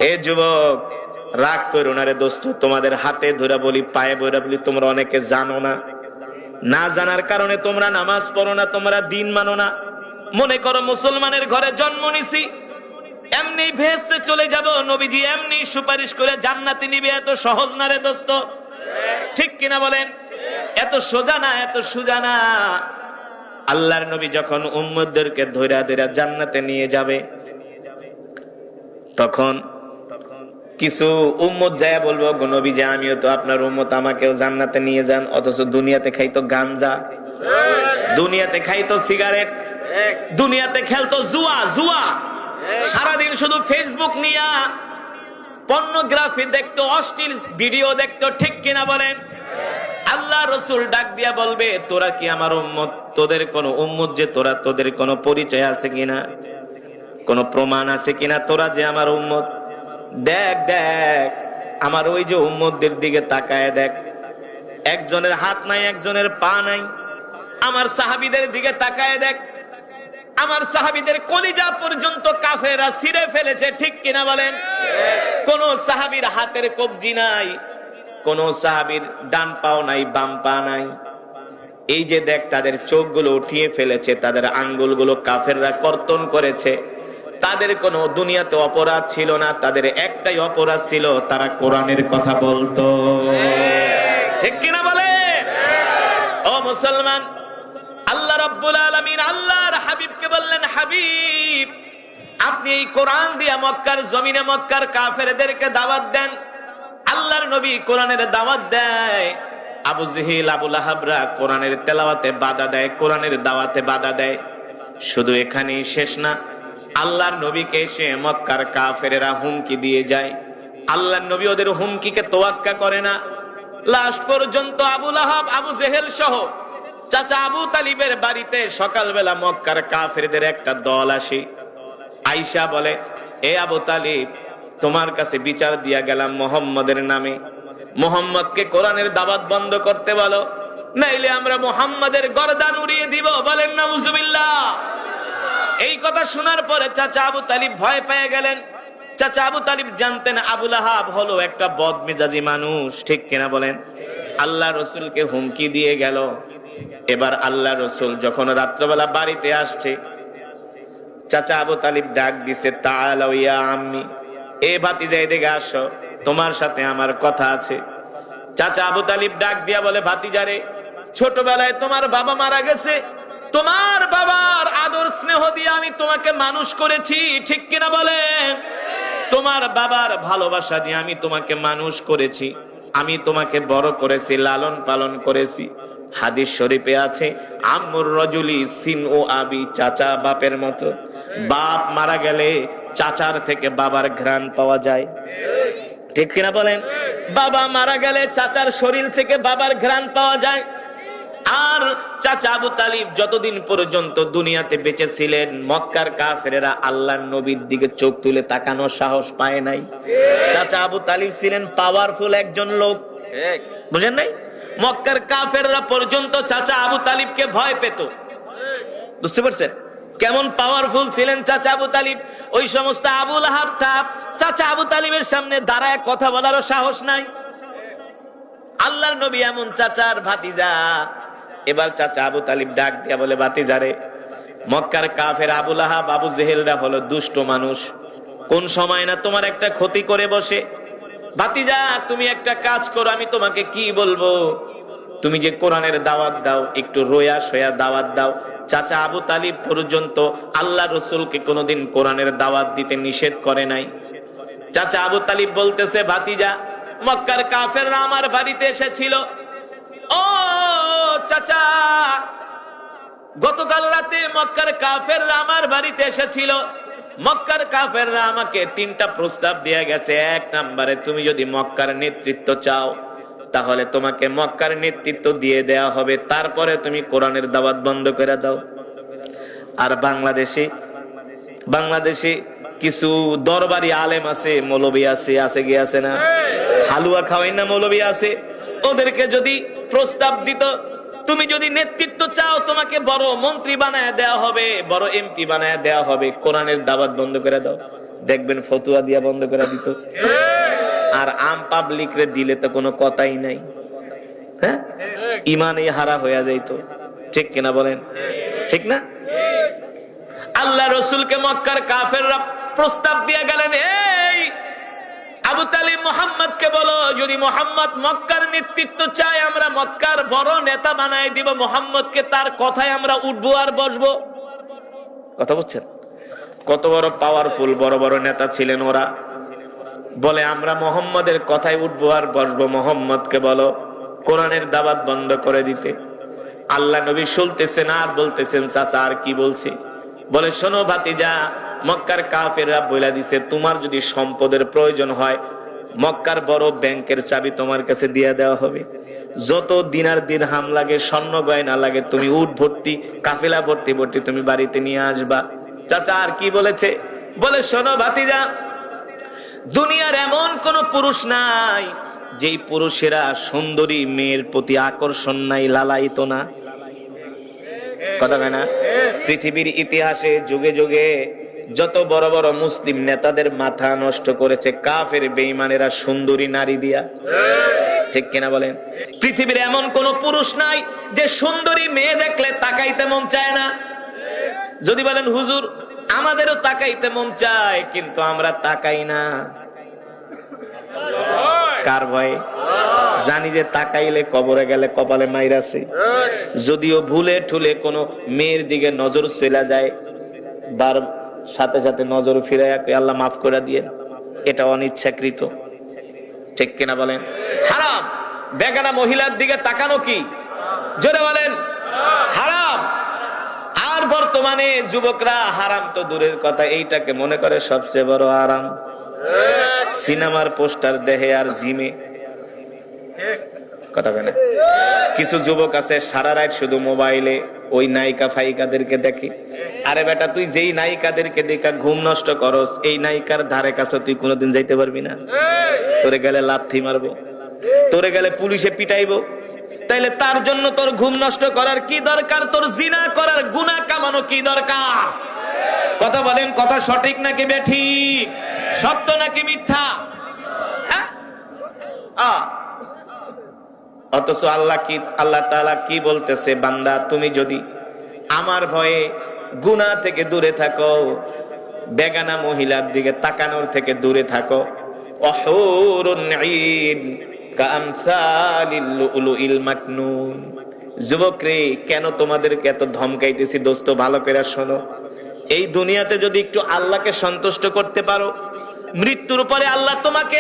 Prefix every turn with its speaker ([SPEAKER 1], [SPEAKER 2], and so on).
[SPEAKER 1] এ যুবক, রাগ করো না রে দোস্ত, তোমাদের হাতে ধরে বলি, পায়ে ধরে বলি, তোমরা অনেকে জানো না, না জানার কারণে তোমরা নামাজ পড়ো না, তোমরা দিন মানো না। মনে করো মুসলমানের ঘরে জন্ম নিছি, এমনি ভেস্তে চলে যাব, নবীজি এমনি সুপারিশ করে জান্নাতে নিবে, এত সহজ না রে দোস্ত, ঠিক কিনা বলেন? এত সোজা না, এত সোজা না। আল্লাহর নবী যখন উম্মতদেরকে ধইরা ধইরা জান্নাতে নিয়ে যাবে, তখন কিছু উম্মত যায় বলবো, গো নবী যে আমিও তো আপনার উম্মত, আমাকেও জান্নাতে নিয়ে যান। অথচ দুনিয়াতে খাইতো গাঞ্জা, দুনিয়াতে খাইতো সিগারেট, দুনিয়াতে খেলতো জুয়া, জুয়া সারাদিন শুধু ফেসবুক নিয়া পর্নোগ্রাফি দেখতো, অশ্লীল ভিডিও দেখতো, ঠিক কিনা বলেন? আল্লাহ রসুল ডাক দিয়া বলবে, তোরা কি আমার উম্মত? তোদের কোন উম্মত যে তোরা, তোদের কোন পরিচয় আছে কিনা, কোন প্রমাণ আছে কিনা তোরা যে আমার উম্মত? দেখ দেখ আমার ওই যে উম্মতদের দিকে তাকায় দেখ, একজনের হাত নাই, একজনের পা নাই। আমার সাহাবীদের দিকে তাকায় দেখ, আমার সাহাবীদের কলিজা পর্যন্ত কাফেররা ছিঁড়ে ফেলেছে, ঠিক কিনা বলেন? কোন সাহাবীর হাতের কবজি নাই, কোন সাহাবীর ডান পাও নাই, বাম পা নাই। এই যে দেখ, তাদের চোখগুলো উঠিয়ে ফেলেছে, তাদের আঙ্গুলগুলো কাফেররা কর্তন করেছে। তাদের কোনো দুনিয়াতে অপরাধ ছিল না, তাদের একটাই অপরাধ ছিল, তারা কোরআনের কথা বলতো, ঠিক কিনা বলে? ও মুসলমান, আল্লাহ রাব্বুল আলামিন আল্লাহর হাবিবকে বললেন, হাবিব আপনি এই কোরআন দিয়া মক্কার জমিনে মক্কার কাফেরদেরকে দাওয়াত দেন। আল্লাহর নবী কোরআনের দাওয়াত দেয়, আবু জেহেল, আবু লাহাবরা কোরআনের তেলাওয়াতে বাধা দেয়, কোরআনের দাওয়াতে বাধা দেয়। শুধু এখানেই শেষ না, আল্লাহর নবীকে এসে মক্কার কাফেরেরা হুমকি দিয়ে যায়। আল্লাহর নবী ওদের হুমকিকে তোয়াক্কা করে না। লাস্ট পর্যন্ত আবু লাহাব, আবু জেহেল সহ চাচা আবু তালিবের বাড়িতে সকালবেলা মক্কার কাফেরদের একটা দল আসে। আয়েশা বলে, এ আবু তালিব, তোমার কাছে বিচার দিয়া গেলাম মুহাম্মদের নামে, মুহাম্মদকে কোরআনের দাওয়াত বন্ধ করতে বলো, নাইলে আমরা মুহাম্মদের গর্দান উড়িয়ে দিব। বলেন নাউজুবিল্লাহ। এই কথা শোনার পরে চাচা আবু তালিব ভয় পেয়ে গেলেন। চাচা আবু তালিব জানতেন আবু লাহাব হলো একটা বদমেজাজি মানুষ, ঠিক কিনা বলেন? আল্লাহ রসুলকে হুমকি দিয়ে গেল। এবার আল্লাহ রসুল যখন রাত্রবেলা বাড়িতে আসছে, চাচা আবু তালিব ডাক দিছে, তাআলাউ ইয়া আম্মি, এ ভাতিজা এদিকে আসো, তোমার সাথে আমার কথা আছে। চাচা আবু তালিব ডাক দিয়া বলে, ভাতিজারে, ছোটবেলায় তোমার বাবা মারা গেছে, তোমার বাবার আদর স্নেহ দিয়ে আমি তোমাকে মানুষ করেছি, ঠিক কিনা বলেন? তোমার বাবার ভালোবাসা দিয়ে আমি তোমাকে মানুষ করেছি, আমি তোমাকে বড় করেছি, লালন পালন করেছি। হাদিস শরীফে আছে, আম্মুর রাজুলি সিন ও আবি, চাচা বাপের মতো। বাপ মারা গেলে চাচার থেকে বাবার ঘ্রাণ পাওয়া যায়, ঠিক কিনা বলেন? বাবা মারা গেলে চাচার শরীর থেকে বাবার ঘ্রাণ পাওয়া যায়। আর চাচা আবু তালিব যতদিন পর্যন্ত দুনিয়াতে বেঁচে ছিলেন, মক্কার কাফেরেরা আল্লাহর নবীর দিকে চোখ তুলে তাকানোর সাহস পায় নাই। চাচা আবু তালিব ছিলেন পাওয়ারফুল একজন লোক, বুঝেন নাই? মক্কার কাফেররা পর্যন্ত চাচা আবু তালিবকে ভয় পেত। বুঝতে পারছেন কেমন পাওয়ারফুল ছিলেন চাচা আবু তালিব? ওই সমস্ত আবু লাহাব টাপ চাচা আবু তালিবের সামনে দাঁড়ায় কথা বলারও সাহস নাই। আল্লাহর নবী এমন চাচার ভাতিজা। এবার চাচা আবু তালিব ডাক দিয়া বলে, ভাতিজারে, মক্কার কাফের আবু লাহাব, আবু জেহেলরা হলো দুষ্ট মানুষ, কোন সময় না তোমার একটা ক্ষতি করে বসে। ভাতিজা, তুমি একটা কাজ করো, আমি তোমাকে কি বলবো, তুমি যে কোরআনের দাওয়াত দাও, একটু রোয়া সোয়া দাওয়াত দাও। চাচা আবু তালিব পর্যন্ত আল্লাহ রসুলকে কোনোদিন কোরআনের দাওয়াত দিতে নিষেধ করে নাই। চাচা আবু তালিব বলতেছে, ভাতিজা, মক্কার কাফেররা আমার বাড়িতে এসেছিল। ও চাচা, গতকাল রাতে মক্কার কাফেররা আমার বাড়িতে এসেছিল। মক্কার কাফেররা আমাকে 3টা প্রস্তাব দিয়ে গেছে। 1 নম্বরে, তুমি যদি মক্কার নেতৃত্ব চাও তাহলে তোমাকে মক্কার নেতৃত্ব দিয়ে দেয়া হবে, তারপরে তুমি কোরআনের দাওয়াত বন্ধ করে দাও। আর বাংলাদেশে কিছু দরবারি আলেম আছে, মৌলবী আছে গিয়ে না, হালুয়া খাওয়াই না মৌলবী আছে, ওদেরকে যদি প্রস্তাব দিত, তুমি যদি নেতৃত্ব চাও তোমাকে বড় মন্ত্রী বানায় দেওয়া হবে, বড় এমপি বানায় দেওয়া হবে, কোরআনের দাওয়াত বন্ধ করে দাও। দেখবেন ফতুয়া দিয়া বন্ধ করে দিত। আর আম পাবলিক রে দিলে তো কোনো কথাই নাই, হ্যাঁ, ইমানই হারা হয়ে যাইতো। ঠিক কিনা বলেন? ঠিক না? আল্লাহ রসুলকে মক্কার কাফেররা প্রস্তাব দিয়ে গেলেন, এই আবু তালিব মুহাম্মদকে বলো, যদি মুহাম্মদ মক্কার নেতৃত্ব চায় আমরা মক্কার বড় নেতা বানাই দিব, মুহাম্মদকে তার কথায় আমরা উঠবো আর বসবো। কথা বলছেন? কত বড় পাওয়ারফুল বড় বড় নেতা ছিলেন ওরা। বলে আমরা মুহাম্মদের কথায় উঠবো আর বসবো, মুহাম্মদকে বলো কোরআনের দাওয়াত বন্ধ করে দিতে। আল্লাহ নবী শুনতেছেন আর বলতেছেন, চাচা আর কি বলছি? বলে শোনো ভাতিজা, মক্কার কাফেররা বলে দিছে তোমার যদি সম্পদের প্রয়োজন হয় মক্কার বড় ব্যাংকের চাবি তোমার কাছে দিয়ে দেওয়া হবে, যত দিনার দিরহাম লাগে স্বর্ণ গয়না লাগে তুমি উট ভর্তি কাফেলা ভর্তি ভর্তি তুমি বাড়িতে নিয়ে আসবা। চাচা আর কি বলেছে? বলে শোনো ভাতিজা, দুনিয়ার এমন কোন পুরুষ নাই যেই পুরুষেরা সুন্দরী মেয়ের প্রতি আকর্ষণ নাই, লালায়িত না। কথা কয় না? পৃথিবীর ইতিহাসে যুগে যুগে যত বড় বড় মুসলিম নেতাদের মাথা নষ্ট করেছে কাফের বেঈমানেরা সুন্দরী নারী দিয়া। ঠিক কিনা বলেন? পৃথিবীর এমন কোন পুরুষ নাই যে সুন্দরী মেয়ে দেখলে তাকাইতে মন চায় না। যদি বলেন হুজুর আমাদেরও তাকাইতে মন চায় কিন্তু আমরা তাকাই না, কার ভয়ে? জানি যে তাকাইলে কবরে গেলে কপালে মাইরাছে। যদিও ভুলে ঠুলে কোনো মেয়ের দিকে নজর চলে যায়, বার সাথে সাথে নজর ফিরাইয়া আল্লাহ মাফ করে দিয়ে, এটা অনিচ্ছাকৃত। ঠিক কিনা বলেন? হারাম। বেগানা মহিলার দিকে তাকানো কি? জোরে বলেন হারাম। আর বর্তমানে যুবকরা হারাম তো দূরের কথা, এইটাকে মনে করে সবচেয়ে বড় আরাম। সিনেমার পোস্টার দেখে আর জিমে। কথা বলে না? কিছু যুবক আছে সারা রাত শুধু মোবাইলে ওই নায়িকা ফাইকাদেরকে দেখে। আরে বেটা তুই যেই নায়িকাদেরকে দেখা ঘুম নষ্ট করস, এই নায়িকার ধারে কাছে তুই কোনোদিন যাইতে পারবি না। তোরে গেলে লাথি মারবো, তোরে গেলে পুলিশে পিটাইবো। তাইলে তার জন্য তোর ঘুম নষ্ট করার কি দরকার? তোর জিনা করার গুনাহ কামানো কি দরকার? কথা বলেন, কথা সঠিক নাকি বেঠিক? সত্য নাকি মিথ্যা? অথচ আল্লাহ তাআলা কি বলতেছে? বান্দা তুমি যদি আমার ভয়ে গুনাহ থেকে দূরে থাকো, বেগানা মহিলার দিকে তাকানোর থেকে দূরে থাকো, অহুরুন ঈন কামসালিল লুলুইল মাকনুন। যুবক রে, কেন তোমাদেরকে এত ধমকাইতেছি দোস্ত, ভালো করে শোনো। এই দুনিয়াতে যদি একটু আল্লাহকে সন্তুষ্ট করতে পারো, মৃত্যুর পরে আল্লাহ তোমাকে